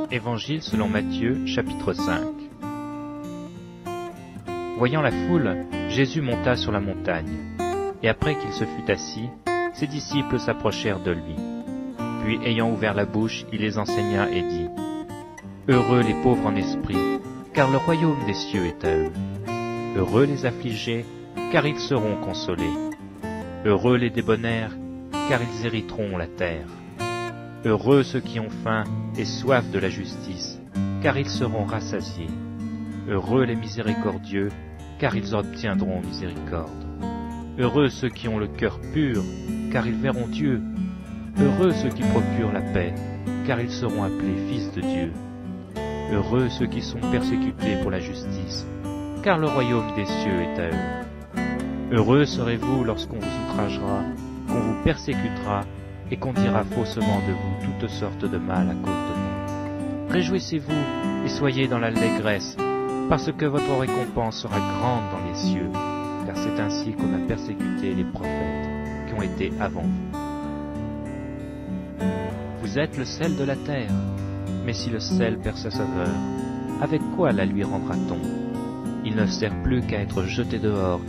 Évangile selon Matthieu, chapitre 5. Voyant la foule, Jésus monta sur la montagne, et après qu'il se fut assis, ses disciples s'approchèrent de lui. Puis, ayant ouvert la bouche, il les enseigna et dit : Heureux les pauvres en esprit, car le royaume des cieux est à eux. Heureux les affligés, car ils seront consolés. Heureux les débonnaires, car ils hériteront la terre. Heureux ceux qui ont faim et soif de la justice, car ils seront rassasiés. Heureux les miséricordieux, car ils obtiendront miséricorde. Heureux ceux qui ont le cœur pur, car ils verront Dieu. Heureux ceux qui procurent la paix, car ils seront appelés fils de Dieu. Heureux ceux qui sont persécutés pour la justice, car le royaume des cieux est à eux. Heureux serez-vous lorsqu'on vous outragera, qu'on vous persécutera, et qu'on dira faussement de vous toutes sortes de mal à cause de moi. Réjouissez-vous et soyez dans l'allégresse, parce que votre récompense sera grande dans les cieux, car c'est ainsi qu'on a persécuté les prophètes qui ont été avant vous. Vous êtes le sel de la terre, mais si le sel perd sa saveur, avec quoi la lui rendra-t-on? Il ne sert plus qu'à être jeté dehors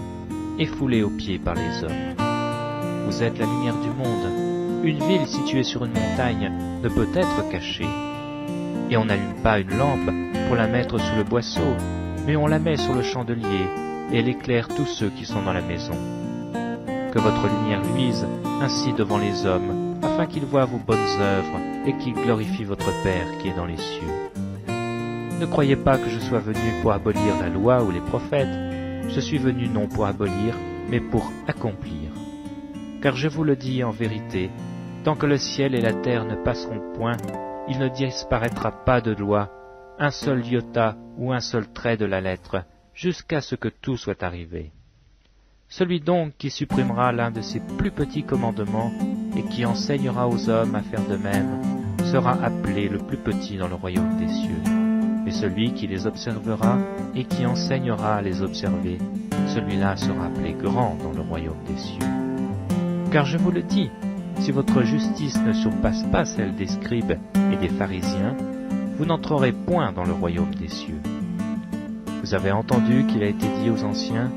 et foulé aux pieds par les hommes. Vous êtes la lumière du monde. Une ville située sur une montagne ne peut être cachée. Et on n'allume pas une lampe pour la mettre sous le boisseau, mais on la met sur le chandelier, et elle éclaire tous ceux qui sont dans la maison. Que votre lumière luise ainsi devant les hommes, afin qu'ils voient vos bonnes œuvres et qu'ils glorifient votre Père qui est dans les cieux. Ne croyez pas que je sois venu pour abolir la loi ou les prophètes. Je suis venu non pour abolir, mais pour accomplir. Car je vous le dis en vérité, tant que le ciel et la terre ne passeront point, il ne disparaîtra pas de loi, un seul iota ou un seul trait de la lettre, jusqu'à ce que tout soit arrivé. Celui donc qui supprimera l'un de ces plus petits commandements et qui enseignera aux hommes à faire de même, sera appelé le plus petit dans le royaume des cieux. Mais celui qui les observera et qui enseignera à les observer, celui-là sera appelé grand dans le royaume des cieux. Car je vous le dis, si votre justice ne surpasse pas celle des scribes et des pharisiens, vous n'entrerez point dans le royaume des cieux. Vous avez entendu qu'il a été dit aux anciens :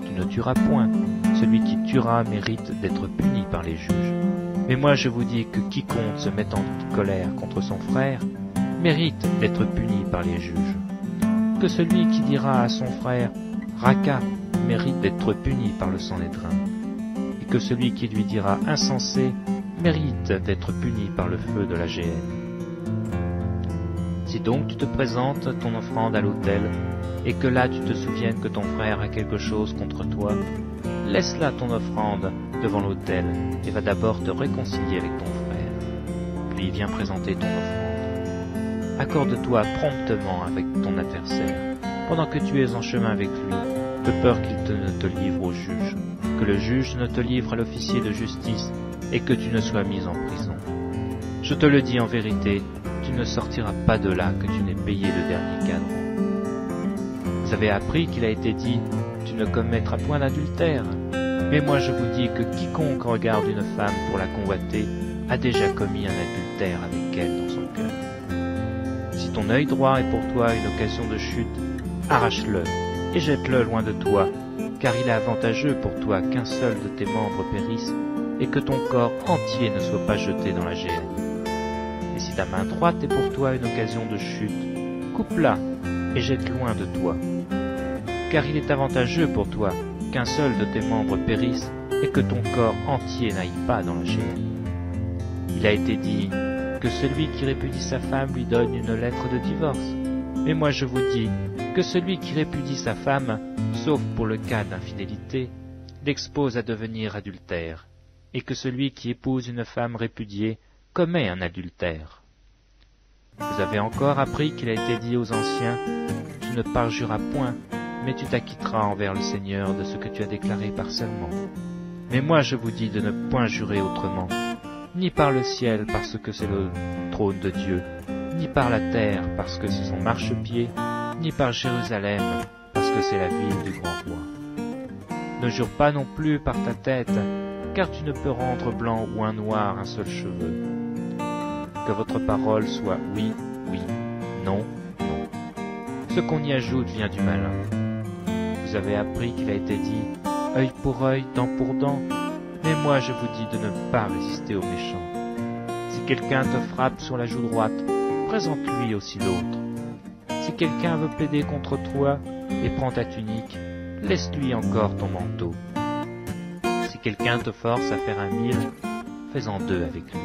tu ne tueras point, celui qui tuera mérite d'être puni par les juges. Mais moi je vous dis que quiconque se met en colère contre son frère mérite d'être puni par les juges. Que celui qui dira à son frère Raka mérite d'être puni par le Sanhédrin. Que celui qui lui dira insensé mérite d'être puni par le feu de la géhenne. Si donc tu te présentes ton offrande à l'autel, et que là tu te souviennes que ton frère a quelque chose contre toi, laisse là ton offrande devant l'autel, et va d'abord te réconcilier avec ton frère. Puis viens présenter ton offrande. Accorde-toi promptement avec ton adversaire, pendant que tu es en chemin avec lui, de peur qu'il ne te livre au juge, que le juge ne te livre à l'officier de justice et que tu ne sois mis en prison. Je te le dis en vérité, tu ne sortiras pas de là que tu n'aies payé le dernier cadran. Vous avez appris qu'il a été dit « Tu ne commettras point d'adultère ». Mais moi je vous dis que quiconque regarde une femme pour la convoiter a déjà commis un adultère avec elle dans son cœur. Si ton œil droit est pour toi une occasion de chute, arrache-le et jette-le loin de toi, car il est avantageux pour toi qu'un seul de tes membres périsse, et que ton corps entier ne soit pas jeté dans la géhenne. Et si ta main droite est pour toi une occasion de chute, coupe-la et jette loin de toi, car il est avantageux pour toi qu'un seul de tes membres périsse, et que ton corps entier n'aille pas dans la géhenne. Il a été dit que celui qui répudie sa femme lui donne une lettre de divorce. Mais moi je vous dis que celui qui répudie sa femme, sauf pour le cas d'infidélité, l'expose à devenir adultère, et que celui qui épouse une femme répudiée commet un adultère. Vous avez encore appris qu'il a été dit aux anciens : tu ne parjuras point, mais tu t'acquitteras envers le Seigneur de ce que tu as déclaré par serment. Mais moi je vous dis de ne point jurer autrement, ni par le ciel parce que c'est le trône de Dieu, ni par la terre parce que c'est son marchepied, ni par Jérusalem parce que c'est la ville du grand roi. Ne jure pas non plus par ta tête, car tu ne peux rendre blanc ou un noir un seul cheveu. Que votre parole soit oui, oui, Non, non. Ce qu'on y ajoute vient du malin. Vous avez appris qu'il a été dit « œil pour œil, dent pour dent », mais moi je vous dis de ne pas résister aux méchants. Si quelqu'un te frappe sur la joue droite, présente-lui aussi l'autre. Si quelqu'un veut plaider contre toi et prend ta tunique, laisse-lui encore ton manteau. Si quelqu'un te force à faire 1 000, fais-en 2 avec lui.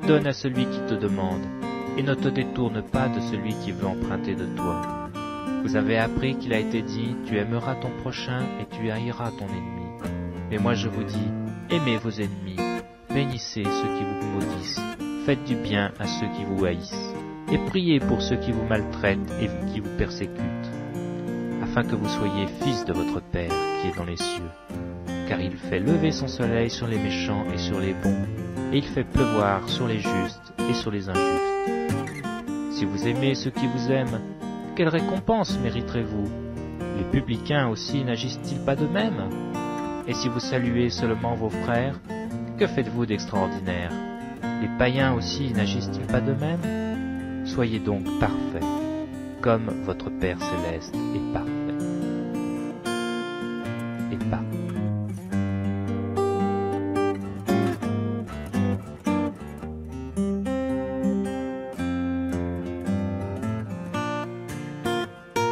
Donne à celui qui te demande, et ne te détourne pas de celui qui veut emprunter de toi. Vous avez appris qu'il a été dit, tu aimeras ton prochain et tu haïras ton ennemi. Mais moi je vous dis, aimez vos ennemis, bénissez ceux qui vous maudissent, faites du bien à ceux qui vous haïssent, et priez pour ceux qui vous maltraitent et qui vous persécutent, afin que vous soyez fils de votre Père qui est dans les cieux. Car il fait lever son soleil sur les méchants et sur les bons, et il fait pleuvoir sur les justes et sur les injustes. Si vous aimez ceux qui vous aiment, quelle récompense mériterez-vous? Les publicains aussi n'agissent-ils pas de même? Et si vous saluez seulement vos frères, que faites-vous d'extraordinaire? Les païens aussi n'agissent-ils pas de même? Soyez donc parfaits, comme votre Père céleste est parfait.